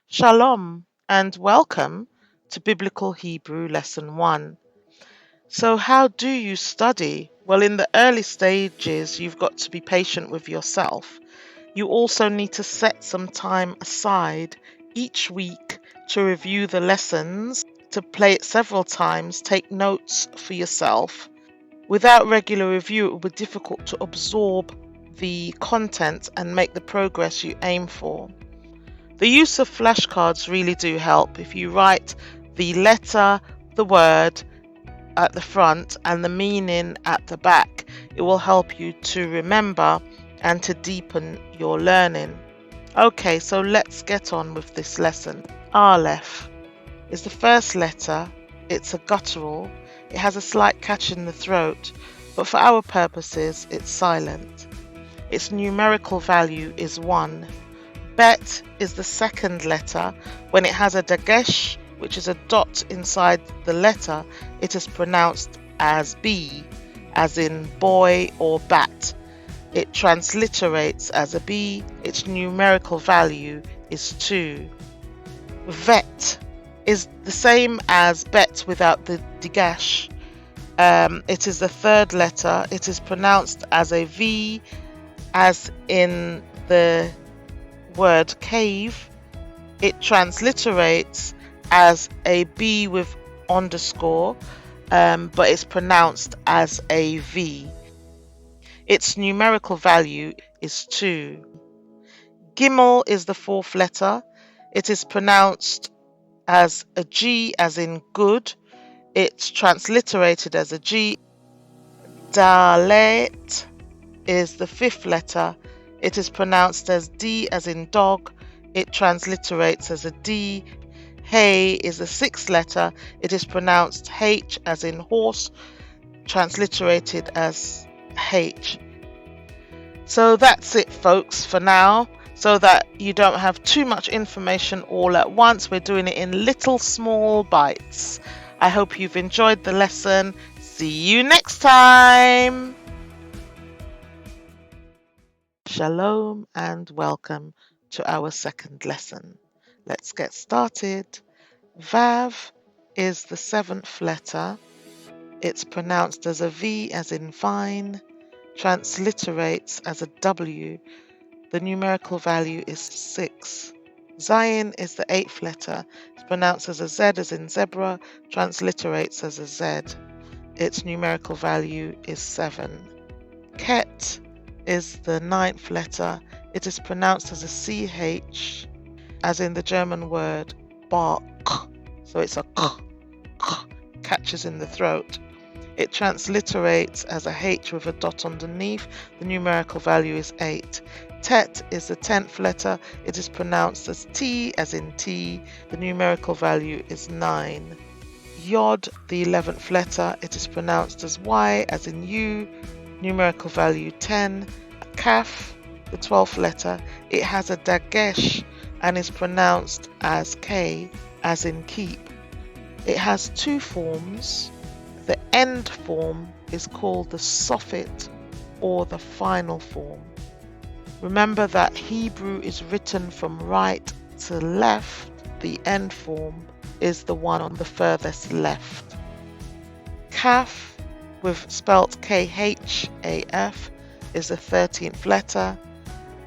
Shalom and welcome to Biblical Hebrew Lesson 1. So, how do you study? Well, in the early stages, you've got to be patient with yourself. You also need to set some time aside each week to review the lessons, to play it several times, take notes for yourself. Without regular review, it will be difficult to absorb the content and make the progress you aim for. The use of flashcards really do help. If you write the letter, the word at the front and the meaning at the back, it will help you to remember and to deepen your learning. Okay, so let's get on with this lesson. Aleph is the first letter. It's a guttural. It has a slight catch in the throat, but for our purposes, it's silent. Its numerical value is 1. Bet is the second letter. When it has a dagesh, which is a dot inside the letter, it is pronounced as B, as in boy or bat. It transliterates as a B. Its numerical value is 2. Vet is the same as bet without the dagesh. It is the third letter. It is pronounced as a V, as in the word cave. It transliterates as a B with underscore, but it's pronounced as a V. Its numerical value is 2. Gimel is the fourth letter. It is pronounced as a G, as in good. It's transliterated as a G. Dalet is the fifth letter. It is pronounced as D, as in dog. It transliterates as a D. Hey is the sixth letter. It is pronounced H, as in horse, transliterated as H. So that's it, folks, for now, so that you don't have too much information all at once. We're doing it in little small bites. I hope you've enjoyed the lesson. See you next time. Shalom and welcome to our second lesson. Let's get started. Vav is the seventh letter. It's pronounced as a V, as in vine, transliterates as a W. The numerical value is 6. Zayin is the eighth letter. It's pronounced as a Z, as in zebra, transliterates as a Z. Its numerical value is 7. Ket is the ninth letter. It is pronounced as a CH, as in the German word bark. So it's a k, catches in the throat. It transliterates as a H with a dot underneath. The numerical value is 8. Tet is the 10th letter. It is pronounced as T, as in tea. The numerical value is 9. Yod, the 11th letter. It is pronounced as Y, as in U. Numerical value 10. Kaf, the 12th letter. It has a dagesh and is pronounced as K, as in keep. It has two forms. The end form is called the soffit, or the final form. Remember that Hebrew is written from right to left. The end form is the one on the furthest left. Kaf, with spelt K-H-A-F, is the 13th letter.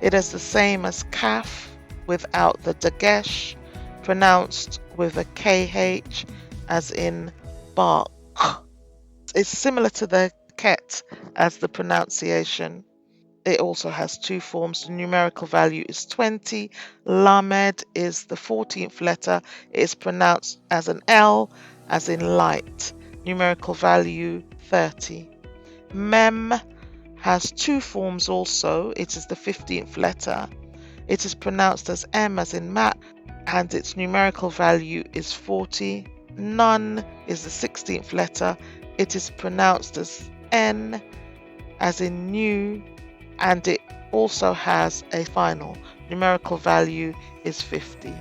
It is the same as kaf without the dagesh, pronounced with a KH, as in bark. It's similar to the ket as the pronunciation. It also has two forms. The numerical value is 20. Lamed is the 14th letter. It is pronounced as an L, as in light. Numerical value 30. Mem has two forms also. It is the 15th letter. It is pronounced as M, as in mat, and its numerical value is 40. Nun is the 16th letter. It is pronounced as N, as in new, and it also has a final. Numerical value is 50.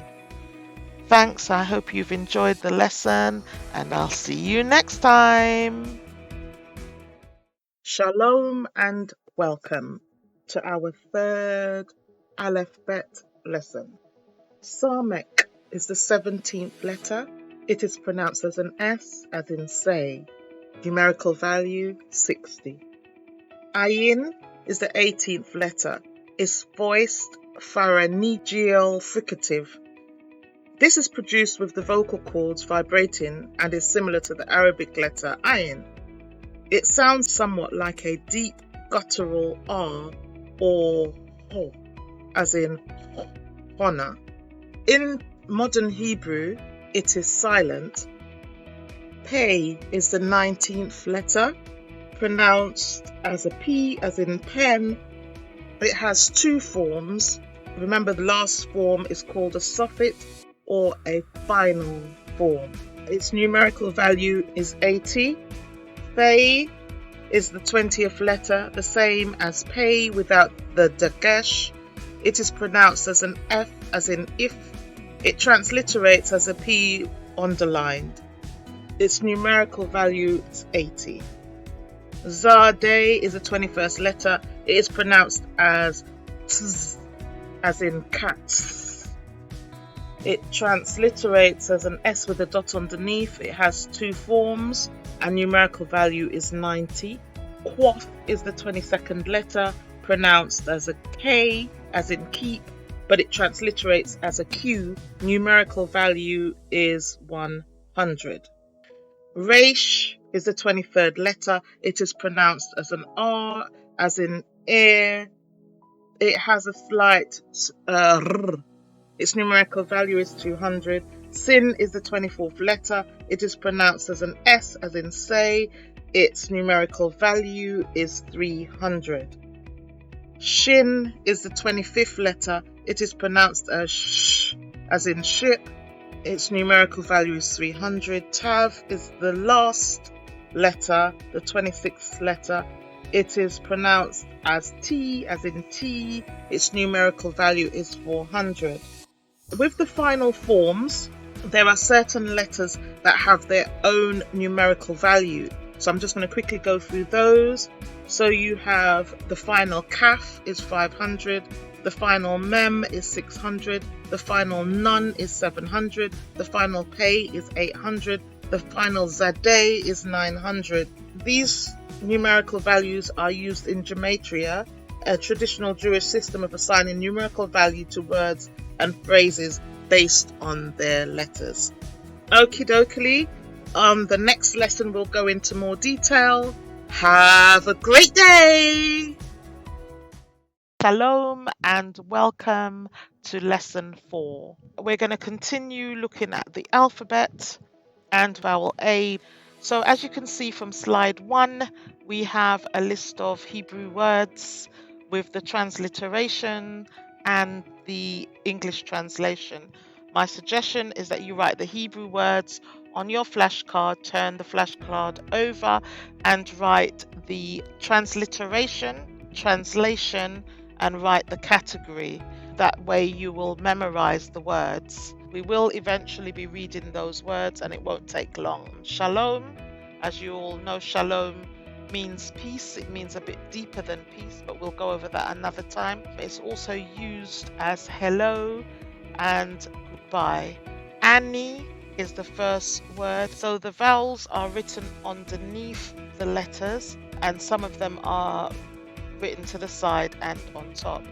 Thanks, I hope you've enjoyed the lesson, and I'll see you next time. Shalom and welcome to our third Alef-bet lesson. Samek is the 17th letter. It is pronounced as an S, as in say. Numerical value 60. Ayin is the 18th letter. It's voiced pharyngeal fricative. This is produced with the vocal cords vibrating and is similar to the Arabic letter ayin. It sounds somewhat like a deep guttural R or ho, as in hona. In modern Hebrew, it is silent. Pei is the 19th letter, pronounced as a P, as in pen. It has two forms. Remember, the last form is called a suffix or a final form. Its numerical value is 80. Fei is the 20th letter, the same as pei without the dagesh. It is pronounced as an F, as in if. It transliterates as a P underlined. Its numerical value is 80. Zadeh is the 21st letter. It is pronounced as tz, as in cat. It transliterates as an S with a dot underneath. It has two forms and numerical value is 90. Quoth is the 22nd letter, pronounced as a K, as in keep, but it transliterates as a Q. Numerical value is 100. Resh is the 23rd letter. It is pronounced as an R, as in air. It has a slight r. Its numerical value is 200. Sin is the 24th letter. It is pronounced as an S, as in say. Its numerical value is 300. Shin is the 25th letter. It is pronounced as sh, as in ship. Its numerical value is 300. Tav is the last letter, the 26th letter. It is pronounced as T, as in tea. Its numerical value is 400. With the final forms, there are certain letters that have their own numerical value. So I'm just going to quickly go through those. So you have the final kaf is 500, the final mem is 600, the final nun is 700, the final pei is 800, the final zadeh is 900. These numerical values are used in gematria, a traditional Jewish system of assigning numerical value to words and phrases based on their letters. Okie dokie. The next lesson will go into more detail. Have a great day. Shalom and welcome to lesson 4. We're going to continue looking at the alphabet and vowel A. So as you can see from slide 1, we have a list of Hebrew words with the transliteration and the English translation. My suggestion is that you write the Hebrew words on your flashcard, turn the flashcard over and write the transliteration, translation, and write the category. That way you will memorize the words. We will eventually be reading those words and it won't take long. Shalom, as you all know, shalom means peace. It means a bit deeper than peace, but we'll go over that another time. It's also used as hello and goodbye. Ani is the first word. So the vowels are written underneath the letters and some of them are written to the side and on top.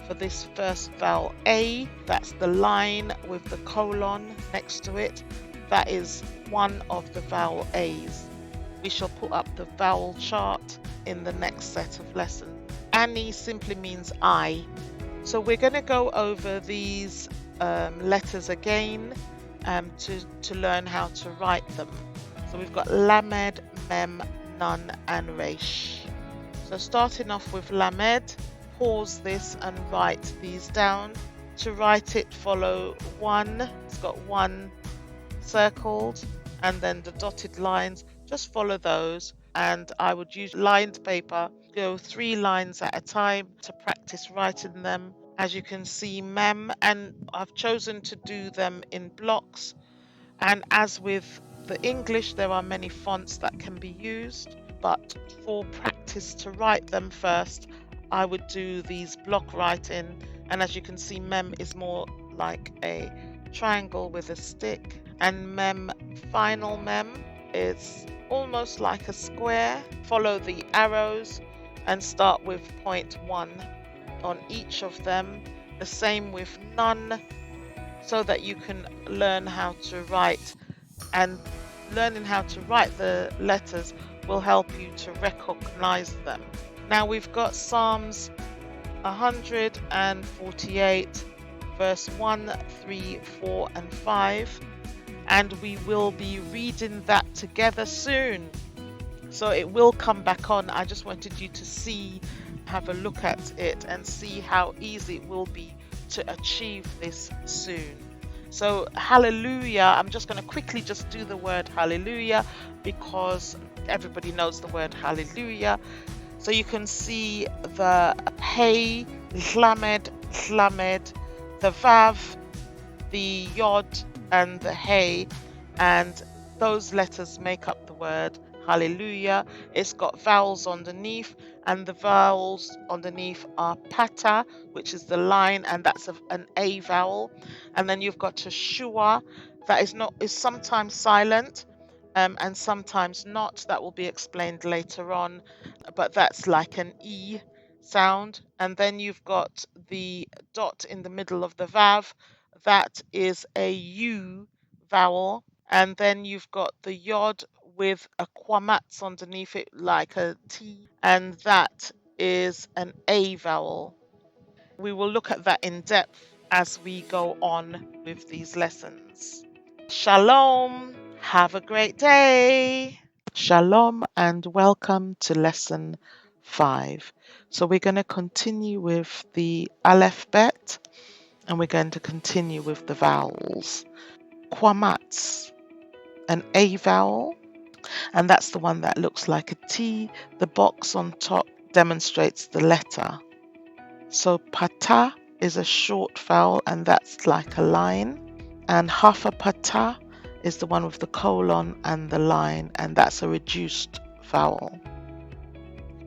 For this first vowel A, that's the line with the colon next to it. That is one of the vowel A's. We shall put up the vowel chart in the next set of lessons. Ani simply means I. So we're going to go over these letters again to learn how to write them. So we've got Lamed, Mem, Nun and Resh. So starting off with Lamed, pause this and write these down. To write it, follow 1. It's got 1 circled and then the dotted lines. Just follow those, and I would use lined paper. Go 3 lines at a time to practice writing them. As you can see, Mem, and I've chosen to do them in blocks. And as with the English, there are many fonts that can be used, but for practice to write them first, I would do these block writing. And as you can see, Mem is more like a triangle with a stick, and mem, final mem, is almost like a square. Follow the arrows and start with point 1 on each of them. The same with nun, so that you can learn how to write, and learning how to write the letters will help you to recognize them. Now we've got Psalms 148 verse 1, 3, 4 and 5, and we will be reading that together soon, so it will come back on. I just wanted you to see, have a look at it and see how easy it will be to achieve this soon. So hallelujah, I'm just going to quickly just do the word hallelujah because everybody knows the word hallelujah. So you can see the hey, lamed, the vav, the yod and the hey, and those letters make up the word hallelujah. It's got vowels underneath, and the vowels underneath are pata, which is the line, and that's an A vowel. And then you've got Teshua, that is sometimes silent and sometimes not. That will be explained later on, but that's like an E sound. And then you've got the dot in the middle of the vav, that is a U vowel. And then you've got the yod with a quamats underneath it like a T, and that is an A vowel. We will look at that in depth as we go on with these lessons. Shalom, have a great day. Shalom and welcome to lesson 5. So we're going to continue with the Alef-bet, and we're going to continue with the vowels. Quamats, an A vowel, and that's the one that looks like a T. The box on top demonstrates the letter. So pata is a short vowel, and that's like a line. And hafa pata is the one with the colon and the line, and that's a reduced vowel.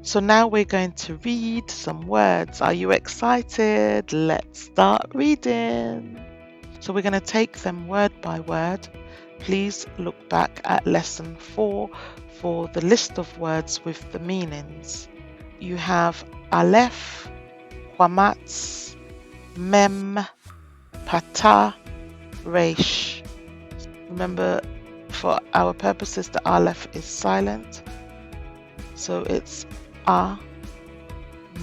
So now we're going to read some words. Are you excited? Let's start reading. So we're going to take them word by word. Please look back at lesson 4 for the list of words with the meanings. You have Aleph, Quamats, Mem, Pata, Resh. Remember, for our purposes, the Aleph is silent. So it's A,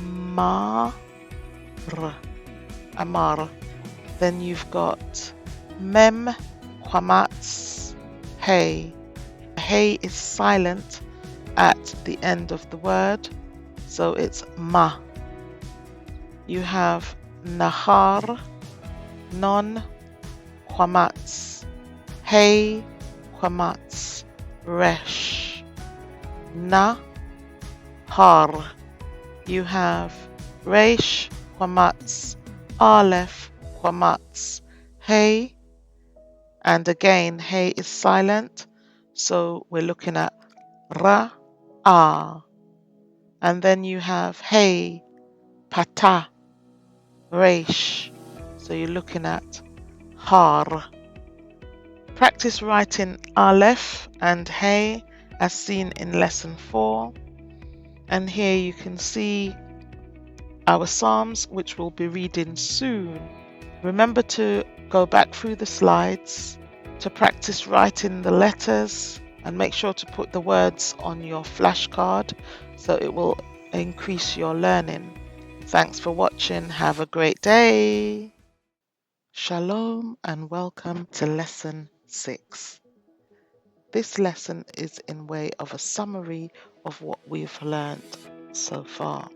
Ma, R, Amar. Then you've got Mem, Quamats, Hey. Hey is silent at the end of the word, so it's Ma. You have Nahar, Non, Quamats, Hey, Quamats, Resh. Na, Har. You have Resh, Quamats, Aleph, Quamats, Hey, and again Hey is silent, so we're looking at Ra, A. And then you have Hey, Pata, Resh, so you're looking at Har. Practice writing Aleph and Hey as seen in lesson 4. And here you can see our Psalms, which we'll be reading soon. Remember to go back through the slides to practice writing the letters, and make sure to put the words on your flashcard so it will increase your learning. Thanks for watching. Have a great day. Shalom and welcome to lesson 6. This lesson is in way of a summary of what we've learned so far.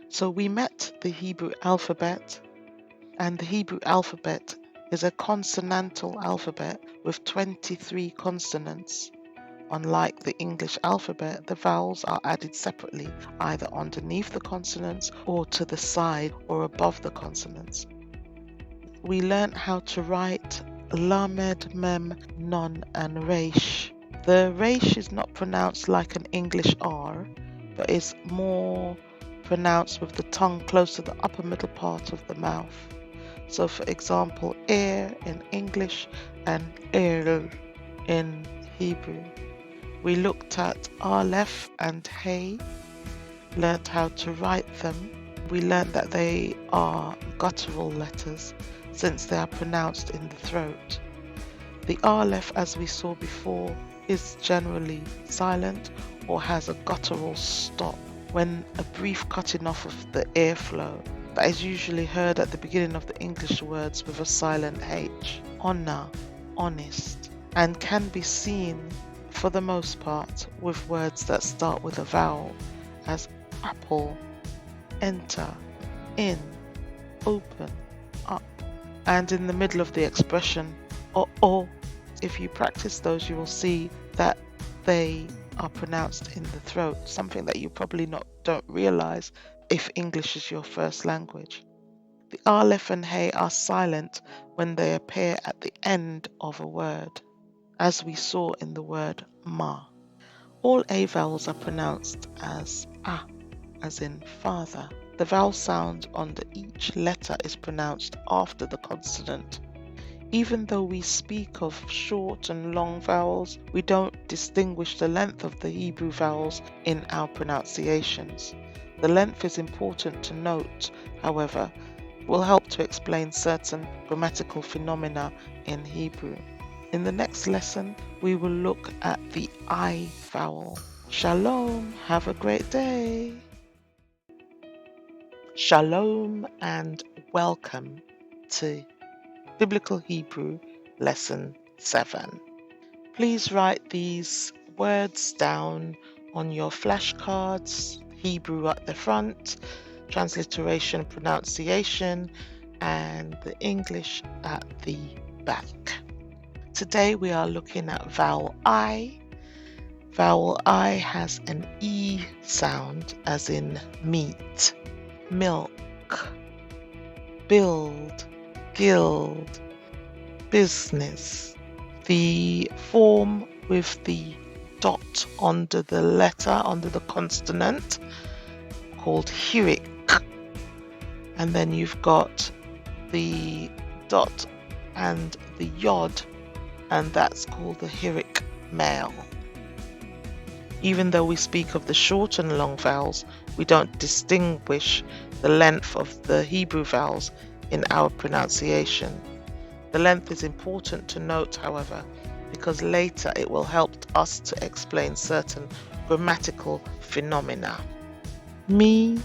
So we met the Hebrew alphabet, and the Hebrew alphabet is a consonantal alphabet with 23 consonants. Unlike the English alphabet, the vowels are added separately, either underneath the consonants or to the side or above the consonants. We learnt how to write Lamed, Mem, Nun and Resh. The Resh is not pronounced like an English R, but is more pronounced with the tongue close to the upper middle part of the mouth. So for example, ear in English and El in Hebrew. We looked at Alef and Hey, learned how to write them. We learned that they are guttural letters since they are pronounced in the throat. The Alef, as we saw before, is generally silent or has a guttural stop when a brief cutting off of the airflow that is usually heard at the beginning of the English words with a silent H. Honor, honest, and can be seen for the most part with words that start with a vowel as apple, enter, in, open, up, and in the middle of the expression or. If you practice those, you will see that they are pronounced in the throat, something that you probably don't realize if English is your first language. The Aleph and Hey are silent when they appear at the end of a word, as we saw in the word ma. All A vowels are pronounced as a, as in father. The vowel sound under each letter is pronounced after the consonant. Even though we speak of short and long vowels, we don't distinguish the length of the Hebrew vowels in our pronunciations. The length is important to note, however, it will help to explain certain grammatical phenomena in Hebrew. In the next lesson, we will look at the I vowel. Shalom, have a great day. Shalom and welcome to Biblical Hebrew Lesson 7. Please write these words down on your flashcards, Hebrew at the front, transliteration, pronunciation, and the English at the back. Today we are looking at vowel I. Vowel I has an E sound, as in meat, milk, build, guild, business. The form with the dot under the letter, under the consonant, called hirik. And then you've got the dot and the yod, and that's called the hirik male. Even though we speak of the short and long vowels, we don't distinguish the length of the Hebrew vowels in our pronunciation. The length is important to note, however, because later it will help us to explain certain grammatical phenomena. Me,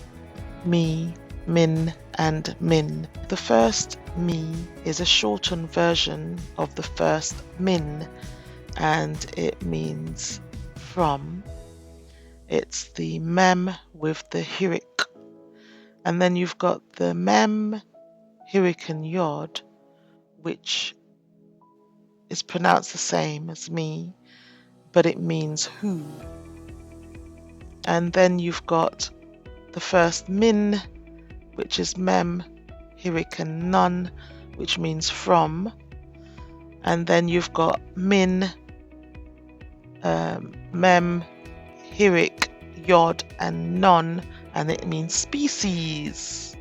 min, and min. The first me is a shortened version of the first min, and it means from. It's the mem with the hirik. And then you've got the mem, hirik, and yod, which is pronounced the same as me, but it means who. And then you've got the first min, which is mem, hirik, and nun, which means from. And then you've got min, mem, hirik, yod, and non, and it means species.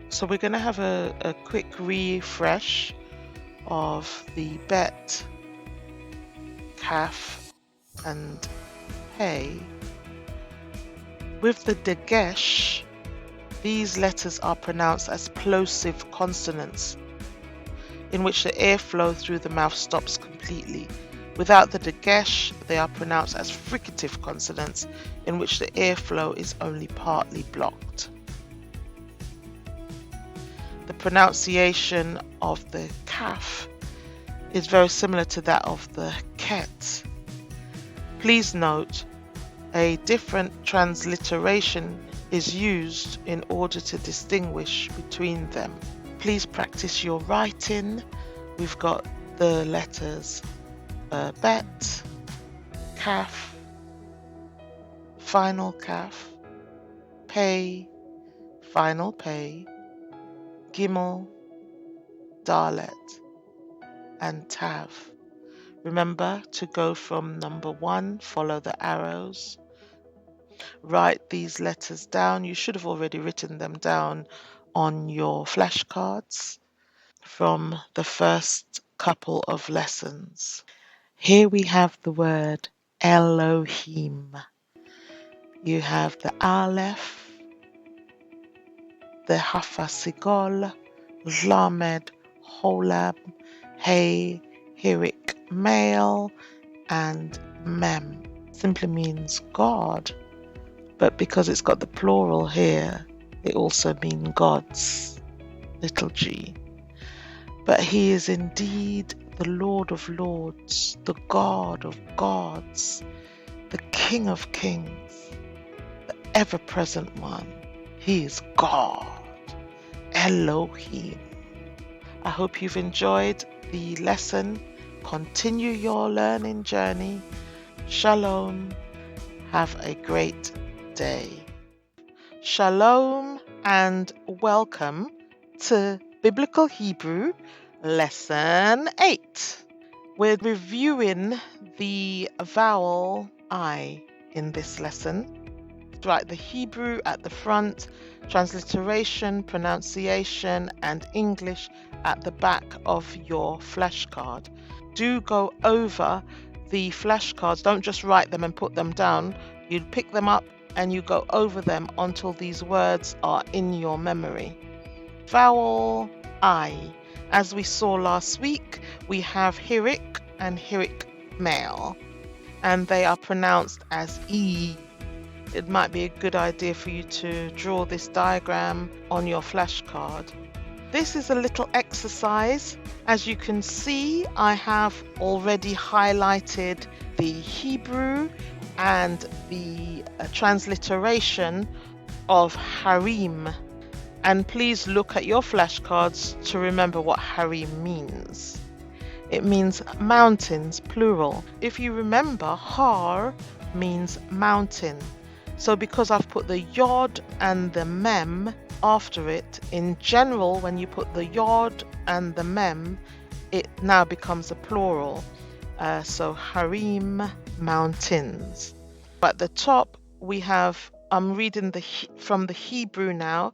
So we're going to have a quick refresh of the bet, kaf, and hey. With the dagesh, these letters are pronounced as plosive consonants, in which the airflow through the mouth stops completely. Without the dagesh, they are pronounced as fricative consonants, in which the airflow is only partly blocked. The pronunciation of the kaf is very similar to that of the ket. Please note, a different transliteration is used in order to distinguish between them. Please practice your writing. We've got the letters bet, kaf, final kaf, pay, final pay, gimel, dalet, and tav. Remember to go from number 1, follow the arrows. Write these letters down. You should have already written them down on your flashcards. from the first couple of lessons. Here we have the word Elohim. You have the Aleph, the Hafasigol, Lamed, Holab, Hey, Hirik, male, and Mem. Simply means God, but because it's got the plural here, it also means gods, little g. But he is indeed the Lord of lords, the God of gods, the King of kings, the ever-present one. He is God, Elohim. I hope you've enjoyed the lesson. Continue your learning journey. Shalom. Have a great day. Shalom and welcome to Biblical Hebrew Lesson 8. We're reviewing the vowel I in this lesson. Write the Hebrew at the front, transliteration, pronunciation, and English at the back of your flashcard. Do go over the flashcards. Don't just write them and put them down. You pick them up and you go over them until these words are in your memory. Vowel I. As we saw last week, we have Hirik and Hirik male, and they are pronounced as E. It might be a good idea for you to draw this diagram on your flashcard. This is a little exercise. As you can see, I have already highlighted the Hebrew and the transliteration of Harim. And please look at your flashcards to remember what Harim means. It means mountains, plural. If you remember, Har means mountain. So because I've put the Yod and the Mem after it, in general, when you put the Yod and the Mem, it now becomes a plural. So Harim, mountains. At the top, we have, I'm reading from the Hebrew now,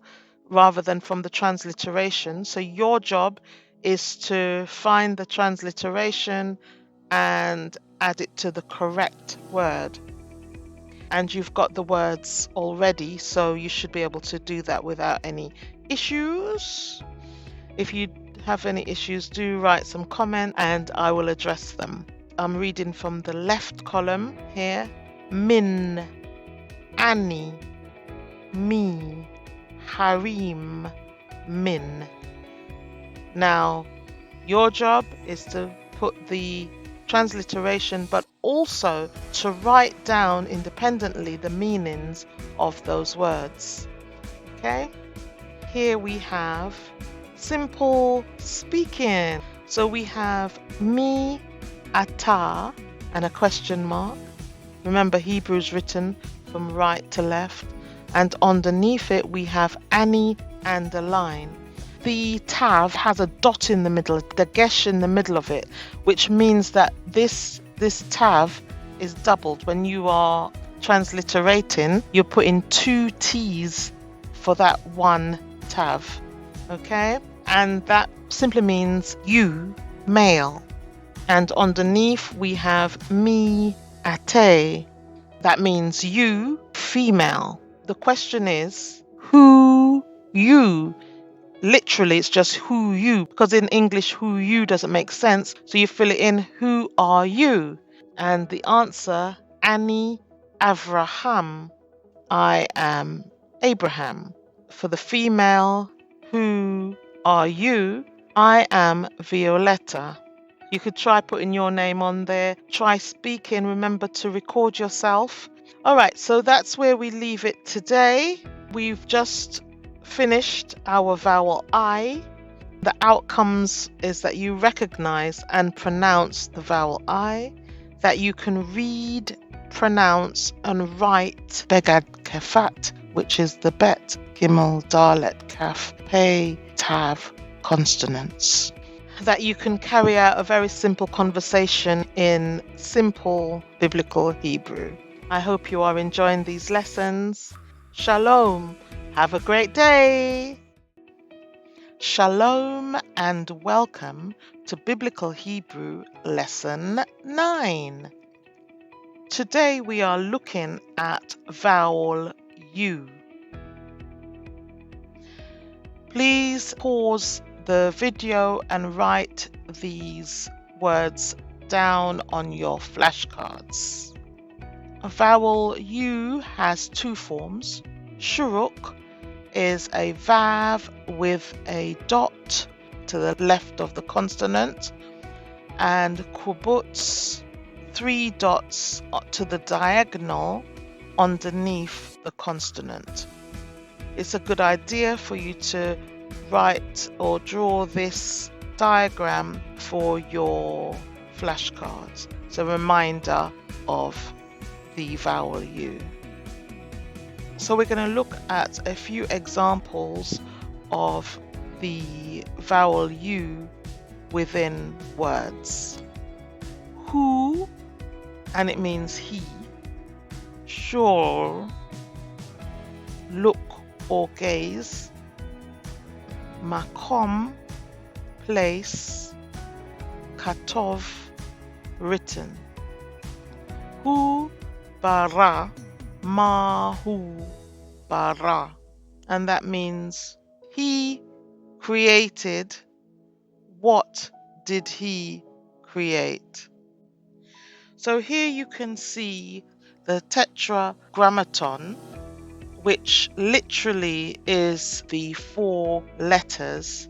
rather than from the transliteration. So your job is to find the transliteration and add it to the correct word. And you've got the words already, so you should be able to do that without any issues. If you have any issues, do write some comment and I will address them. I'm reading from the left column here. Min, Ani, Mi, Harim, Min. Now, your job is to put the transliteration, but also to write down independently the meanings of those words. Okay? Here we have simple speaking. So we have mi, ata, and a question mark. Remember, Hebrew's written from right to left. And underneath it, we have ani and a line. The tav has a dot in the middle, the gesh in the middle of it, which means that this tav is doubled. When you are transliterating, you're putting two T's for that one tav, okay? And that simply means you, male. And underneath we have mi, ate. That means you, female. The question is, who you? Literally, it's just who you, because in English, who you doesn't make sense. So you fill it in, who are you? And the answer, Ani Avraham. I am Abraham. For the female, who are you? I am Violetta. You could try putting your name on there. Try speaking. Remember to record yourself. All right, so that's where we leave it today. We've just finished our vowel I. The outcomes is that you recognize and pronounce the vowel I, that you can read, pronounce, and write Begad Kefat, which is the Bet, Gimel, Dalet, Kaf, Pei, Tav consonants. That you can carry out a very simple conversation in simple biblical Hebrew. I hope you are enjoying these lessons. Shalom. Have a great day. Shalom and welcome to Biblical Hebrew Lesson 9. Today we are looking at vowel U. Please pause the video and write these words down on your flashcards. Vowel U has two forms. Shuruk is a vav with a dot to the left of the consonant, and kubutz, 3 dots to the diagonal underneath the consonant. It's a good idea for you to write or draw this diagram for your flashcards. It's a reminder of the vowel U. So we're going to look at a few examples of the vowel U within words. Hu, and it means he. Shor, look or gaze. Makom, place. Katov, written. Hu bara, mahu bara, and that means he created. What did he create? So here you can see the tetragrammaton, which literally is the 4 letters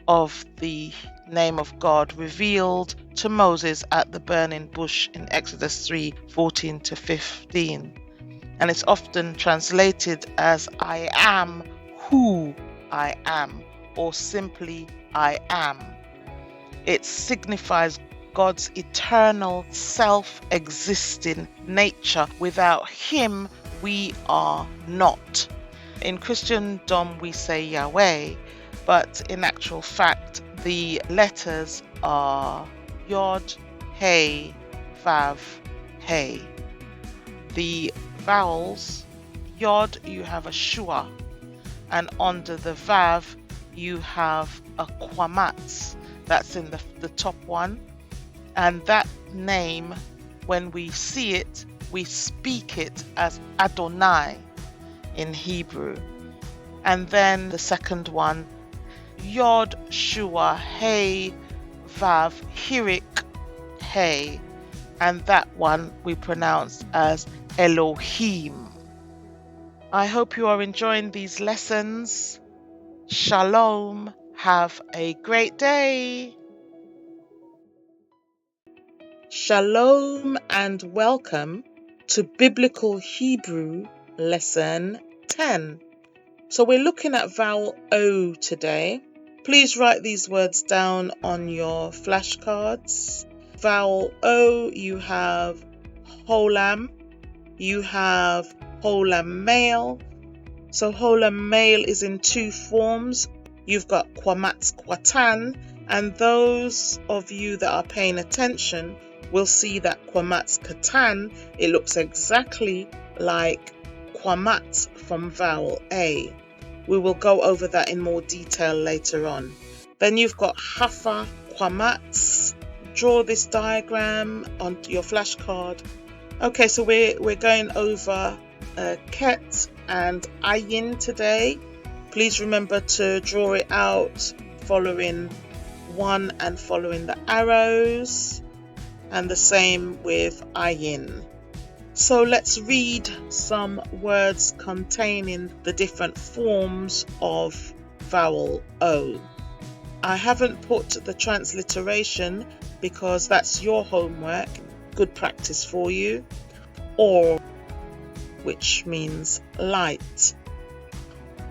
of the name of God revealed to Moses at the burning bush in Exodus 3:14-15. And it's often translated as I am who I am, or simply I am. It signifies God's eternal self-existing nature. Without him, we are not. In Christendom, we say Yahweh, but in actual fact, the letters are Yod, Hey, Vav, Hey. The vowels, Yod, you have a Shua, and under the Vav, you have a Kwamatz. That's in the top one. And that name, when we see it, we speak it as Adonai in Hebrew. And then the second one, Yod, Shua, Hey, Vav, Hirik, Hey. And that one we pronounce as Elohim. I hope you are enjoying these lessons. Shalom. Have a great day. Shalom and welcome to Biblical Hebrew Lesson 10. So we're looking at vowel O today. Please write these words down on your flashcards. Vowel O, you have Holam, you have Holam male. So Holam male is in 2 forms. You've got Kwamatz Kwatan, and those of you that are paying attention will see that Kwamatz Katan, it looks exactly like Kwamatz from vowel A. We will go over that in more detail later on. Then you've got Hafa Kwamatz. Draw this diagram on your flashcard. Okay, so we're going over Ket and Ayin today. Please remember to draw it out following 1 and following the arrows, and the same with Ayin. So let's read some words containing the different forms of vowel O. I haven't put the transliteration because that's your homework, good practice for you. Or, which means light.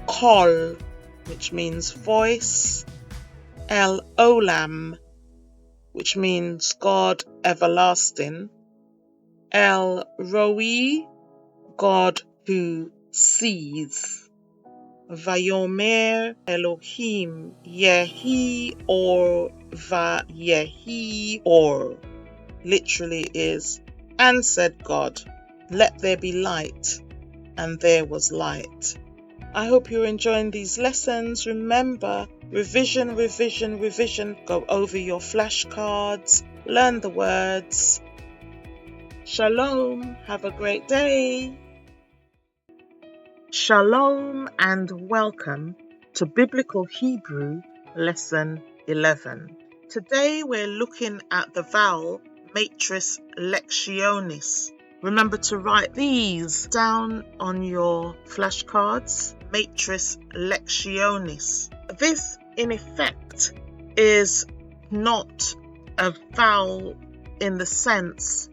Kol, which means voice. El Olam, which means God everlasting. El Roi, God who sees. Vayomer Elohim Yehi or Va Yehi or, literally is, and said God, let there be light, and there was light. I hope you're enjoying these lessons. Remember, revision, revision, revision. Go over your flashcards, learn the words. Shalom, have a great day. Shalom and welcome to Biblical Hebrew Lesson 11. Today we're looking at the vowel matres Lectionis. Remember to write these down on your flashcards. Matres Lectionis. This, in effect, is not a vowel in the sense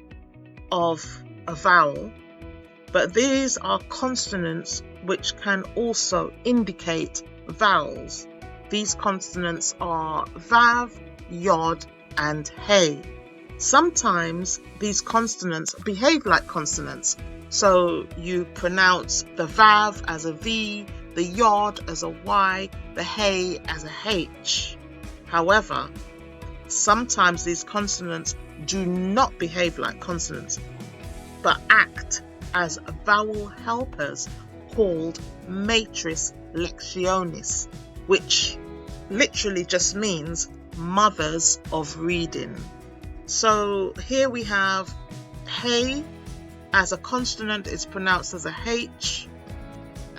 of a vowel, but these are consonants which can also indicate vowels. These consonants are Vav, Yod, and Hey. Sometimes these consonants behave like consonants. So you pronounce the Vav as a V, the Yod as a Y, the Hey as a H. However, sometimes these consonants do not behave like consonants, but act as vowel helpers called matres Lectionis, which literally just means mothers of reading. So here we have Hey as a consonant is pronounced as a H.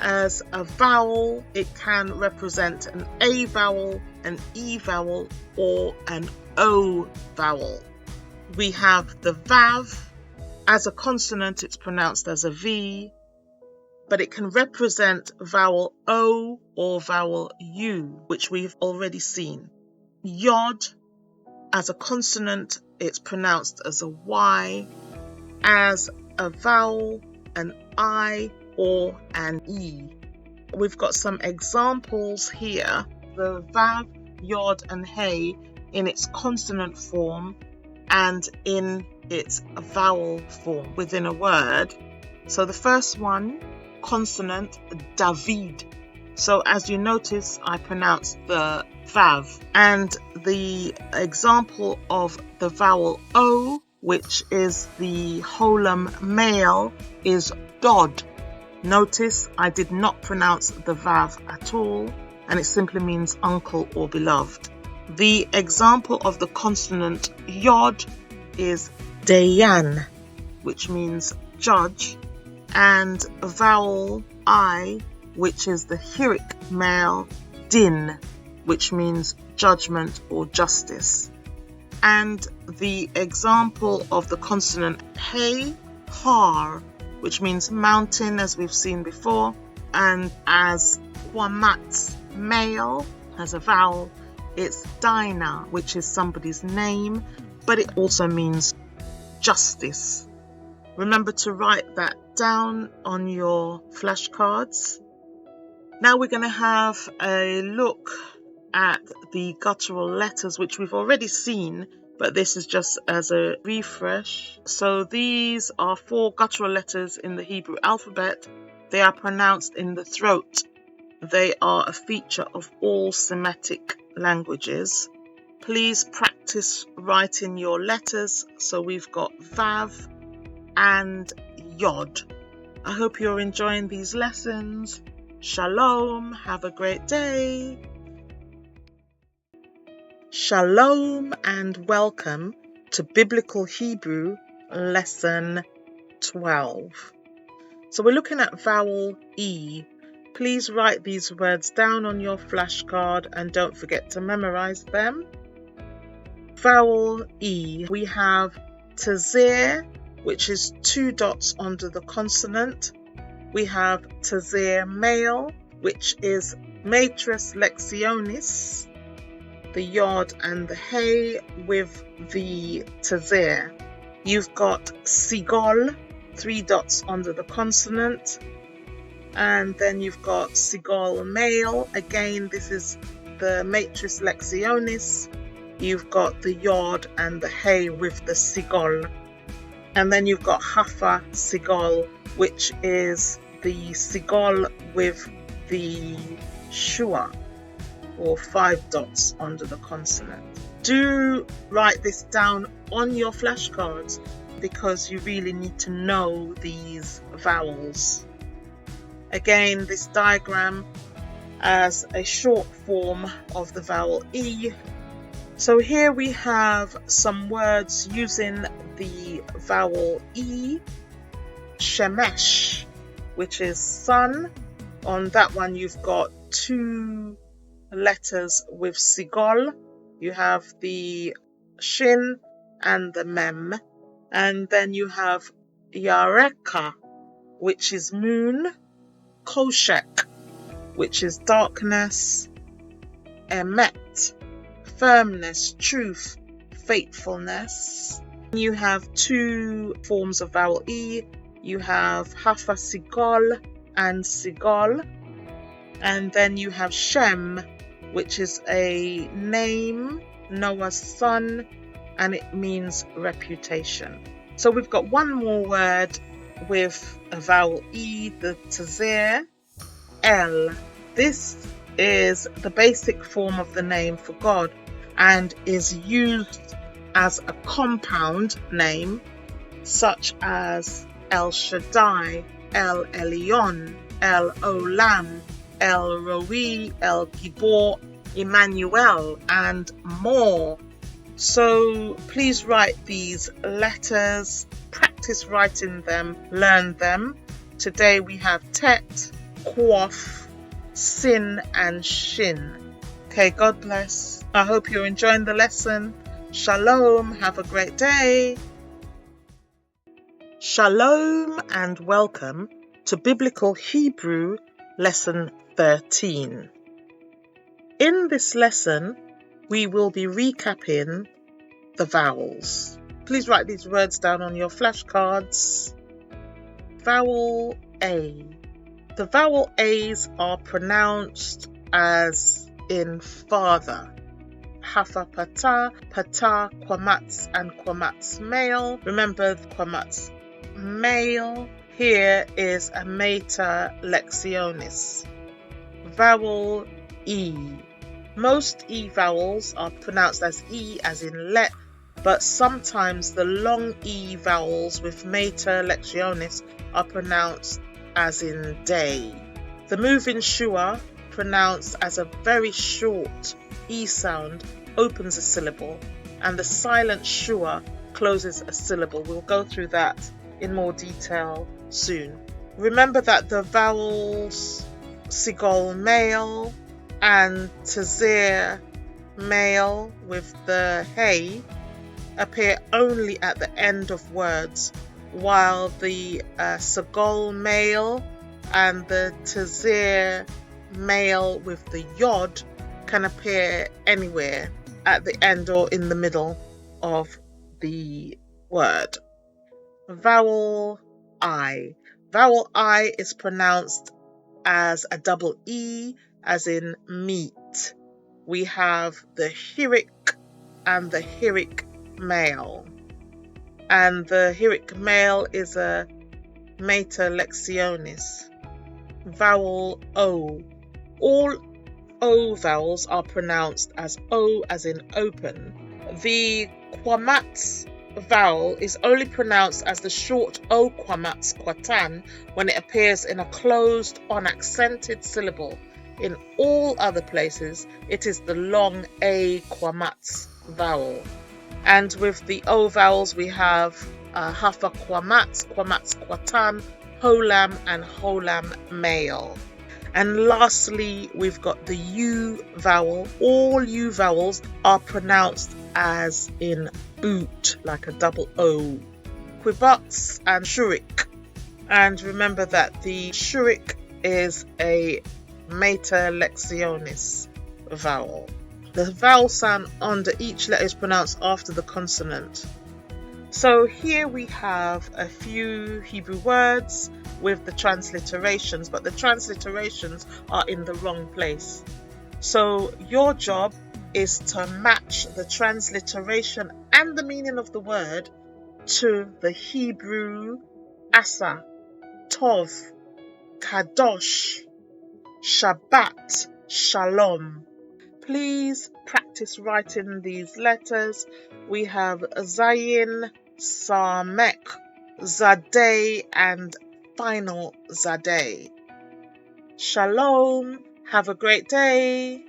As a vowel, it can represent an A vowel, an E vowel, or an O vowel. We have the Vav. As a consonant, it's pronounced as a V, but it can represent vowel O or vowel U, which we've already seen. Yod, as a consonant, it's pronounced as a Y. As a vowel, an I or an E. We've got some examples here. The Vav, Yod, and Hey in its consonant form and in its vowel form within a word. So the first one, consonant David. So as you notice, I pronounced the Vav. And the example of the vowel O, which is the holum male, is Dod. Notice I did not pronounce the Vav at all, and it simply means uncle or beloved. The example of the consonant Yod is Dayan, which means judge, and vowel I, which is the Hirik male, Din, which means judgment or justice. And the example of the consonant Hey, Har, which means mountain, as we've seen before, and as Wamat's male, as a vowel, it's Dinah, which is somebody's name, but it also means justice. Remember to write that down on your flashcards. Now we're going to have a look at the guttural letters, which we've already seen, but this is just as a refresh. So these are 4 guttural letters in the Hebrew alphabet. They are pronounced in the throat. They are a feature of all Semitic languages. Please practice writing your letters. So we've got Vav and Yod. I hope you're enjoying these lessons. Shalom, have a great day. Shalom and welcome to Biblical Hebrew Lesson 12. So we're looking at vowel E. Please write these words down on your flashcard and don't forget to memorize them. Vowel E. We have Tazir, which is 2 dots under the consonant. We have Tazir male, which is matres Lectionis, the Yod and the Hey with the Tazir. You've got Sigol, 3 dots under the consonant. And then you've got Sigol male. Again, this is the matres Lectionis. You've got the Yod and the Hey with the Sigol. And then you've got Hafa Sigol, which is the Sigol with the Shua, or 5 dots under the consonant. Do write this down on your flashcards because you really need to know these vowels. Again, this diagram as a short form of the vowel E. So here we have some words using the vowel E. Shemesh, which is sun. On that one you've got two letters with sigol. You have the shin and the mem. And then you have Yareka, which is moon. Koshek, which is darkness. Emet, firmness, truth, faithfulness. You have two forms of vowel E. You have Hafa Sigol and Sigol. And then you have Shem, which is a name, Noah's son, and it means reputation. So we've got one more word with a vowel E, the Tazir, El. This is the basic form of the name for God and is used as a compound name such as El Shaddai, El Elyon, El Olam, El Roi, El Gibor, Emmanuel, and more. So please write these letters, practice writing them, learn them. Today we have Tet, Quof, Sin, and Shin. Okay, God bless. I hope you're enjoying the lesson. Shalom, have a great day. Shalom and welcome to Biblical Hebrew Lesson 13. In this lesson, we will be recapping the vowels. Please write these words down on your flashcards. Vowel A. The vowel A's are pronounced as in father. Hafa Pata, Pata, Quamats, and Quamats male. Remember the Quamats male. Here is a matres Lectionis. Vowel E. Most E vowels are pronounced as E as in let, but sometimes the long E vowels with matres Lectionis are pronounced as in day. The moving shua, pronounced as a very short E sound, opens a syllable, and the silent shua closes a syllable. We'll go through that in more detail soon. Remember that the vowels Sigol male and Tazir male with the hey appear only at the end of words, while the Sigol male and the Tazir male with the yod can appear anywhere at the end or in the middle of the word. Vowel I. Vowel I is pronounced as a double E, as in meat. We have the Hirik and the Hirik male. And the Hirik male is a matres Lectionis. Vowel O. All O vowels are pronounced as O as in open. The Quamats vowel is only pronounced as the short O Quamats Quatan when it appears in a closed, unaccented syllable. In all other places, it is the long A Quamats vowel. And with the O vowels, we have Hafa Quamats, Quamats Quatan, Holam, and Holam male. And lastly, we've got the U vowel. All U vowels are pronounced as in boot, like a double O. Quibats and Shurik. And remember that the Shurik is a matres Lectionis vowel. The vowel sound under each letter is pronounced after the consonant. So here we have a few Hebrew words with the transliterations, but the transliterations are in the wrong place. So your job is to match the transliteration and the meaning of the word to the Hebrew Asa, Tov, Kadosh, Shabbat, Shalom. Please practice writing these letters. We have Zayin, Samek, Zadeh, and final Zadeh. Shalom. Have a great day.